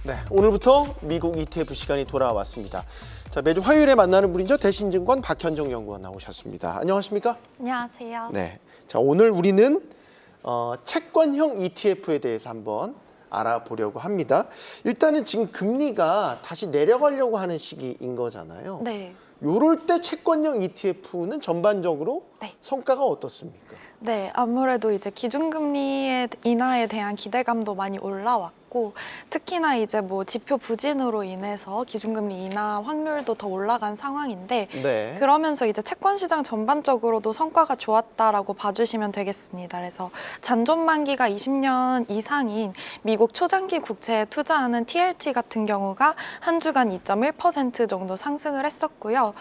네, 오늘부터 미국 ETF 시간이 돌아왔습니다. 자, 매주 화요일에 만나는 분이죠. 대신증권 박현정 연구원 나오셨습니다. 안녕하십니까? 안녕하세요. 네, 자 오늘 우리는 채권형 ETF에 대해서 한번 알아보려고 합니다. 일단은 지금 금리가 다시 내려가려고 하는 시기인 거잖아요. 네. 요럴 때 채권형 ETF는 전반적으로 네. 성과가 어떻습니까? 네, 아무래도 이제 기준금리의 인하에 대한 기대감도 많이 올라왔고, 특히나 이제 뭐 지표 부진으로 인해서 기준금리 인하 확률도 더 올라간 상황인데, 네. 그러면서 이제 채권 시장 전반적으로도 성과가 좋았다라고 봐주시면 되겠습니다. 그래서 잔존 만기가 20년 이상인 미국 초장기 국채에 투자하는 TLT 같은 경우가 한 주간 2.1% 정도 상승을 했었고요.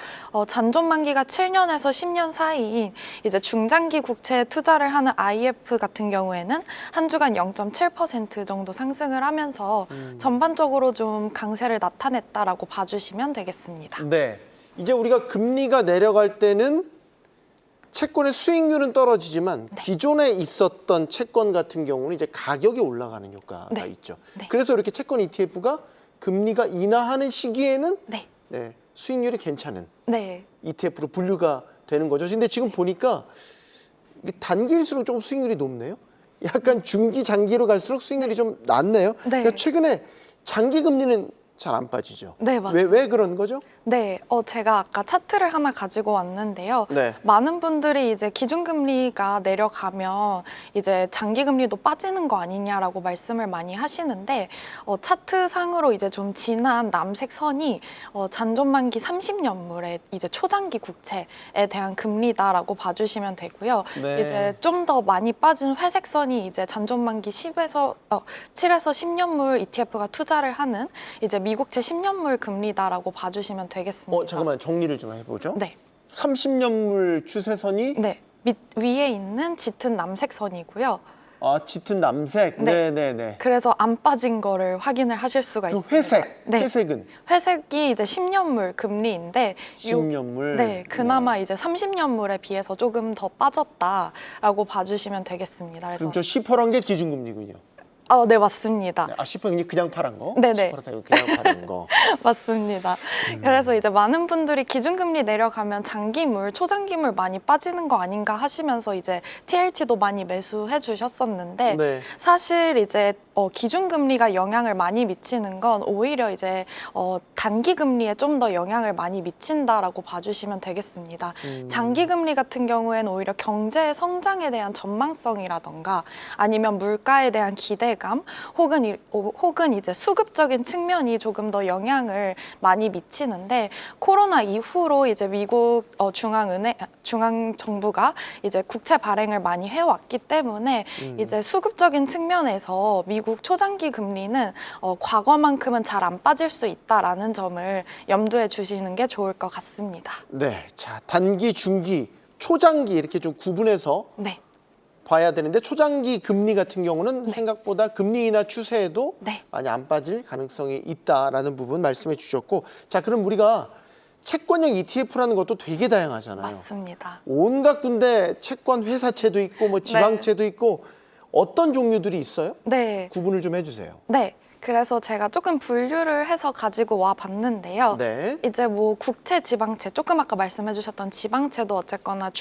잔존 만기가 7년에서 10년 사이인 이제 중장기 국채에 투자를 하는 IF 같은 경우에는 한 주간 0.7% 정도 상승을 하면서 전반적으로 좀 강세를 나타냈다라고 봐주시면 되겠습니다. 네. 이제 우리가 금리가 내려갈 때는 채권의 수익률은 떨어지지만 네. 기존에 있었던 채권 같은 경우는 이제 가격이 올라가는 효과가 네. 있죠. 네. 그래서 이렇게 채권 ETF가 금리가 인하하는 시기에는 네. 네, 수익률이 괜찮은 네. ETF로 분류가 되는 거죠. 근데 지금 보니까 이게 단기일수록 조금 수익률이 높네요. 약간 중기, 장기로 갈수록 수익률이 좀 낮네요. 네. 그러니까 최근에 장기 금리는 잘 안 빠지죠. 네, 맞습니다. 왜 그런 거죠? 네, 제가 아까 차트를 하나 가지고 왔는데요. 네. 많은 분들이 이제 기준금리가 내려가면 이제 장기금리도 빠지는 거 아니냐라고 말씀을 많이 하시는데, 차트상으로 이제 좀 진한 남색 선이 잔존만기 30년물의 이제 초장기 국채에 대한 금리다라고 봐주시면 되고요. 네. 이제 좀 더 많이 빠진 회색 선이 이제 잔존만기 7에서 10년물 ETF가 투자를 하는 이제 미국채 10년물 금리다라고 봐주시면 되겠습니다. 잠깐만 정리를 좀 해보죠. 네. 30년물 추세선이 네. 위에 있는 짙은 남색 선이고요. 짙은 남색. 네. 네네네. 그래서 안 빠진 거를 확인을 하실 수가 그 있습니다. 회색. 네. 회색은 회색이 이제 10년물 금리인데 10년물. 네, 그나마 이제 30년물에 비해서 조금 더 빠졌다라고 봐주시면 되겠습니다. 그래서 그럼 저 시퍼런 게 기준금리군요. 네, 맞습니다. 네, 시퍼는 그냥 파란 거? 네네. 시퍼렇다 이거 그냥 파란 거. 맞습니다. 그래서 이제 많은 분들이 기준금리 내려가면 장기물, 초장기물 많이 빠지는 거 아닌가 하시면서 이제 TLT도 많이 매수해 주셨었는데 네. 사실 이제 기준금리가 영향을 많이 미치는 건 오히려 이제 단기금리에 좀 더 영향을 많이 미친다라고 봐주시면 되겠습니다. 장기금리 같은 경우에는 오히려 경제 성장에 대한 전망성이라던가 아니면 물가에 대한 기대감 혹은 이제 수급적인 측면이 조금 더 영향을 많이 미치는데, 코로나 이후로 이제 미국 중앙 정부가 이제 국채 발행을 많이 해왔기 때문에 이제 수급적인 측면에서 미국 초장기 금리는 과거만큼은 잘 안 빠질 수 있다라는 점을 염두에 주시는 게 좋을 것 같습니다. 네. 자, 단기, 중기, 초장기 이렇게 좀 구분해서 네. 봐야 되는데 초장기 금리 같은 경우는 생각보다 금리 인하 추세에도 네. 많이 안 빠질 가능성이 있다라는 부분 말씀해 주셨고, 자 그럼 우리가 채권형 ETF라는 것도 되게 다양하잖아요. 맞습니다. 온갖 군데 채권 회사채도 있고 뭐 지방채도 있고 어떤 종류들이 있어요? 네. 구분을 좀 해주세요. 네. 그래서 제가 조금 분류를 해서 가지고 와 봤는데요. 네. 이제 뭐 국채, 지방채, 조금 아까 말씀해 주셨던 지방채도 어쨌거나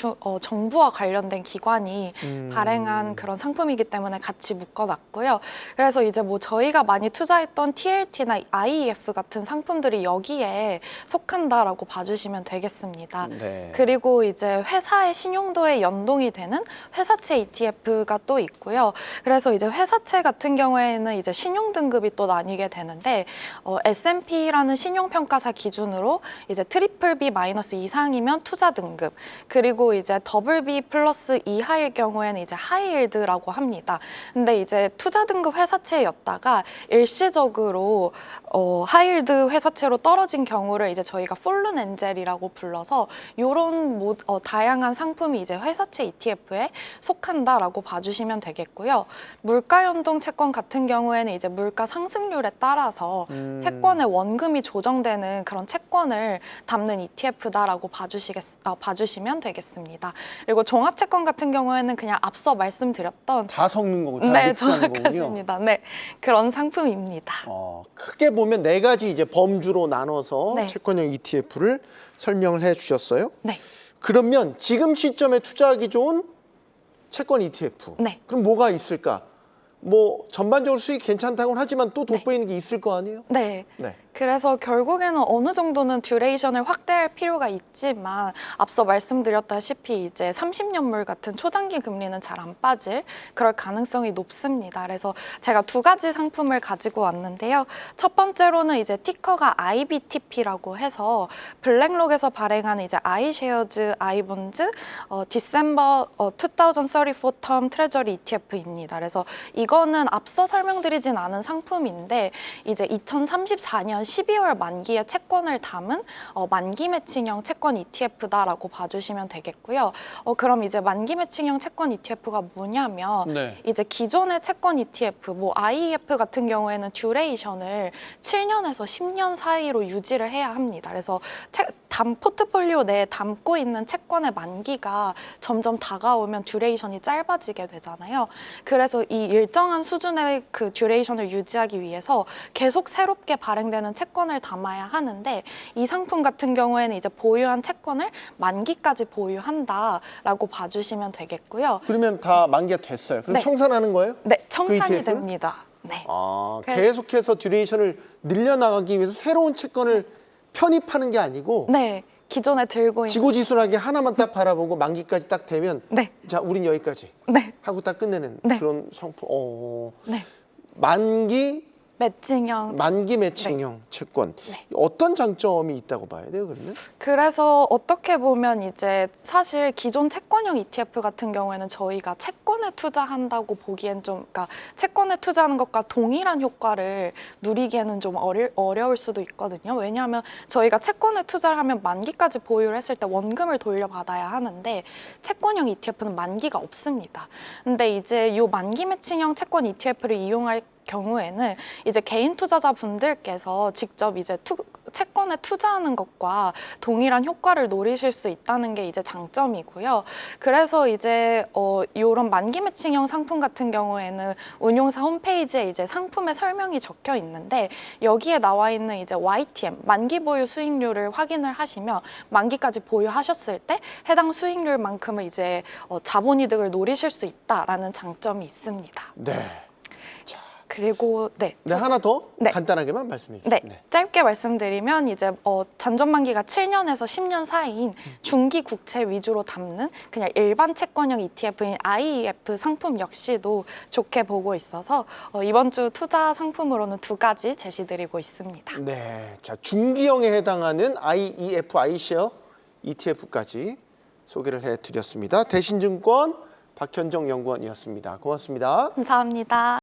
정부와 관련된 기관이 발행한 그런 상품이기 때문에 같이 묶어놨고요. 그래서 이제 뭐 저희가 많이 투자했던 TLT나 IEF 같은 상품들이 여기에 속한다라고 봐주시면 되겠습니다. 네. 그리고 이제 회사의 신용도에 연동이 되는 회사채 ETF가 또 있고요. 그래서 이제 회사채 같은 경우에는 이제 신용 등급이 또 나뉘게 되는데 S&P라는 신용평가사 기준으로 이제 트리플 B 마이너스 이상이면 투자 등급, 그리고 이제 더블 B 플러스 이하일 경우에는 이제 하이힐드라고 합니다. 근데 이제 투자 등급 회사채였다가 일시적으로 하이힐드 회사채로 떨어진 경우를 이제 저희가 폴른 엔젤이라고 불러서 이런 다양한 상품이 이제 회사채 ETF에 속한다라고 봐주시면 되겠고요. 물가 연동 채권 같은 경우에는 이제 물가 상승률에 따라서 채권의 원금이 조정되는 그런 채권을 담는 ETF다라고 봐주시면 되겠습니다. 그리고 종합채권 같은 경우에는 그냥 앞서 말씀드렸던 다 섞는 거고, 다 네, 믹스하는 거군요. 정확하십니다. 네, 그런 상품입니다. 크게 보면 네 가지 이제 범주로 나눠서 네. 채권형 ETF를 설명을 해주셨어요. 네, 그러면 지금 시점에 투자하기 좋은 채권 ETF. 네. 그럼 뭐가 있을까? 뭐 전반적으로 수익 괜찮다고는 하지만 또 돋보이는 게 있을 거 아니에요? 네. 네. 그래서 결국에는 어느 정도는 듀레이션을 확대할 필요가 있지만 앞서 말씀드렸다시피 이제 30년물 같은 초장기 금리는 잘 안 빠질 그럴 가능성이 높습니다. 그래서 제가 두 가지 상품을 가지고 왔는데요. 첫 번째로는 이제 티커가 IBTP라고 해서 블랙록에서 발행하는 이제 아이쉐어즈 아이본즈 디셈버 2034 텀 트레저리 ETF입니다. 그래서 이거는 앞서 설명드리진 않은 상품인데 이제 2034년 12월 만기의 채권을 담은 만기 매칭형 채권 ETF다라고 봐주시면 되겠고요. 그럼 이제 만기 매칭형 채권 ETF가 뭐냐면 네. 이제 기존의 채권 ETF, 뭐 IEF 같은 경우에는 듀레이션을 7년에서 10년 사이로 유지를 해야 합니다. 그래서 포트폴리오 내에 담고 있는 채권의 만기가 점점 다가오면 듀레이션이 짧아지게 되잖아요. 그래서 이 일정한 수준의 그 듀레이션을 유지하기 위해서 계속 새롭게 발행되는 채권을 담아야 하는데 이 상품 같은 경우에는 이제 보유한 채권을 만기까지 보유한다라고 봐주시면 되겠고요. 그러면 다 만기가 됐어요. 그럼 네. 청산하는 거예요? 네, 청산이 ETF 는? 됩니다. 네. 계속해서 듀레이션을 늘려나가기 위해서 새로운 채권을 편입하는 게 아니고 네, 기존에 들고 있는 지고지순하게 하나만 딱 바라보고 만기까지 딱 되면 네, 자, 우린 여기까지 네, 하고 딱 끝내는 네. 그런 상품. 네. 만기 매칭형 채권. 네. 어떤 장점이 있다고 봐야 돼요, 그러면? 그래서 어떻게 보면 이제 사실 기존 채권형 ETF 같은 경우에는 저희가 채권에 투자한다고 보기엔 좀, 그러니까 채권에 투자하는 것과 동일한 효과를 누리기에는 좀 어려울 수도 있거든요. 왜냐하면 저희가 채권에 투자를 하면 만기까지 보유를 했을 때 원금을 돌려받아야 하는데 채권형 ETF는 만기가 없습니다. 근데 이제 이 만기 매칭형 채권 ETF를 이용할 경우에는 이제 개인 투자자분들께서 직접 이제 채권에 투자하는 것과 동일한 효과를 노리실 수 있다는 게 이제 장점이고요. 그래서 이제 이런 만기 매칭형 상품 같은 경우에는 운용사 홈페이지에 이제 상품의 설명이 적혀 있는데 여기에 나와 있는 이제 YTM 만기 보유 수익률을 확인을 하시면 만기까지 보유하셨을 때 해당 수익률만큼을 이제 자본이득을 노리실 수 있다라는 장점이 있습니다. 네. 그리고 네, 하나 더 네. 간단하게만 말씀해 주세요. 네, 짧게 말씀드리면 이제 잔존 만기가 7년에서 10년 사이인 중기 국채 위주로 담는 그냥 일반 채권형 ETF인 IEF 상품 역시도 좋게 보고 있어서 이번 주 투자 상품으로는 두 가지 제시드리고 있습니다. 네, 자, 중기형에 해당하는 IEF, iShare ETF까지 소개를 해드렸습니다. 대신증권 박현정 연구원이었습니다. 고맙습니다. 감사합니다.